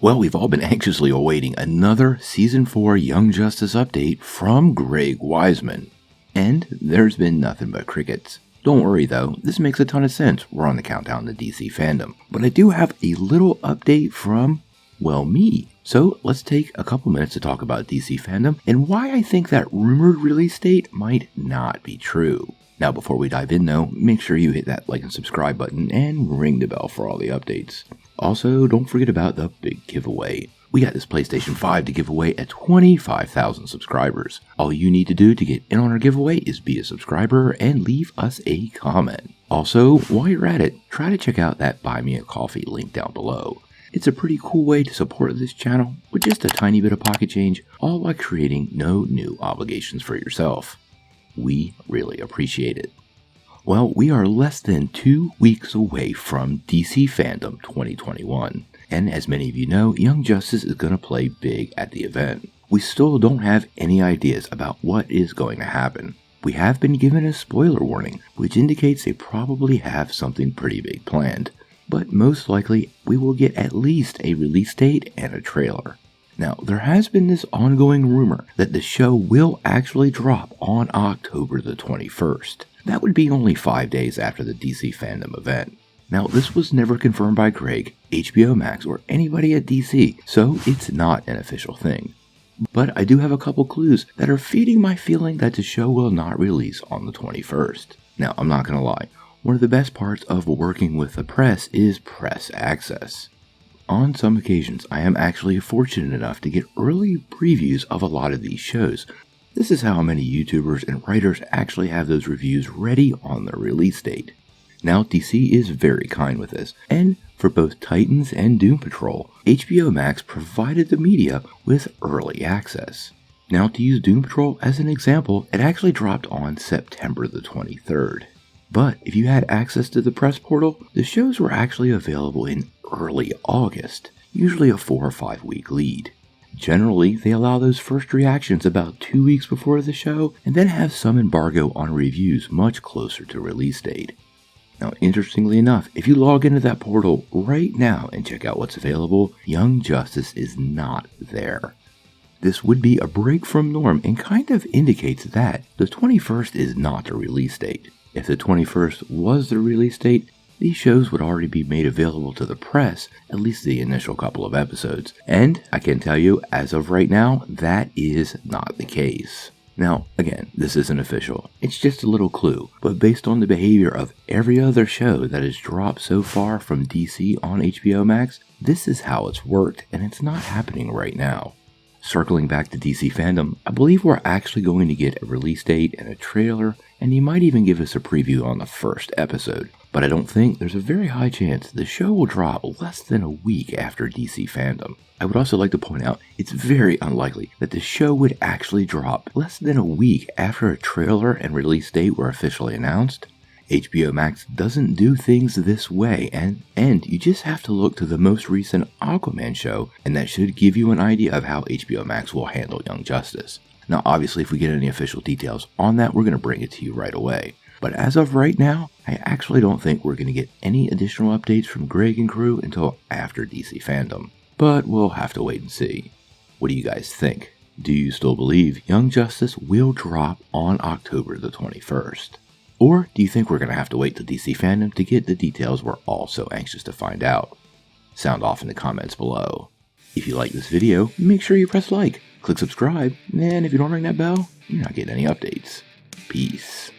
Well, we've all been anxiously awaiting another Season 4 Young Justice update from Greg Weisman. And there's been nothing but crickets. Don't worry though, this makes a ton of sense. We're on the countdown to DC Fandome. But I do have a little update from, well, me. So let's take a couple minutes to talk about DC Fandome and why I think that rumored release date might not be true. Now before we dive in though, make sure you hit that like and subscribe button and ring the bell for all the updates. Also, don't forget about the big giveaway. We got this PlayStation 5 to give away at 25,000 subscribers. All you need to do to get in on our giveaway is be a subscriber and leave us a comment. Also, while you're at it, try to check out that Buy Me a Coffee link down below. It's a pretty cool way to support this channel with just a tiny bit of pocket change, all while creating no new obligations for yourself. We really appreciate it. Well, we are less than 2 weeks away from DC Fandome 2021, and as many of you know, Young Justice is going to play big at the event. We still don't have any ideas about what is going to happen. We have been given a spoiler warning, which indicates they probably have something pretty big planned, but most likely we will get at least a release date and a trailer. Now, there has been this ongoing rumor that the show will actually drop on October the 21st. That would be only 5 days after the DC Fandome event. Now, this was never confirmed by Greg, HBO Max, or anybody at DC, so it's not an official thing. But I do have a couple clues that are feeding my feeling that the show will not release on the 21st. Now, I'm not gonna lie, one of the best parts of working with the press is press access. On some occasions, I am actually fortunate enough to get early previews of a lot of these shows. This is how many YouTubers and writers actually have those reviews ready on their release date. Now, DC is very kind with this, and for both Titans and Doom Patrol, HBO Max provided the media with early access. Now, to use Doom Patrol as an example, it actually dropped on September the 23rd. But if you had access to the press portal, the shows were actually available in early August, usually a 4 or 5 week lead. Generally, they allow those first reactions about 2 weeks before the show, and then have some embargo on reviews much closer to release date. Now, interestingly enough, if you log into that portal right now and check out what's available, Young Justice is not there. This would be a break from norm and kind of indicates that the 21st is not the release date. If the 21st was the release date, these shows would already be made available to the press, at least the initial couple of episodes. And I can tell you, as of right now, that is not the case. Now, again, this isn't official. It's just a little clue, but based on the behavior of every other show that has dropped so far from DC on HBO Max, this is how it's worked, and it's not happening right now. Circling back to DC Fandome, I believe we're actually going to get a release date and a trailer, and you might even give us a preview on the first episode. But I don't think there's a very high chance the show will drop less than a week after DC Fandome. I would also like to point out, it's very unlikely that the show would actually drop less than a week after a trailer and release date were officially announced. HBO Max doesn't do things this way, and you just have to look to the most recent Aquaman show, and that should give you an idea of how HBO Max will handle Young Justice. Now, obviously, if we get any official details on that, we're going to bring it to you right away. But as of right now, I actually don't think we're going to get any additional updates from Greg and crew until after DC Fandome. But we'll have to wait and see. What do you guys think? Do you still believe Young Justice will drop on October the 21st? Or do you think we're going to have to wait till DC Fandome to get the details we're all so anxious to find out? Sound off in the comments below. If you like this video, make sure you press like, click subscribe, and if you don't ring that bell, you're not getting any updates. Peace.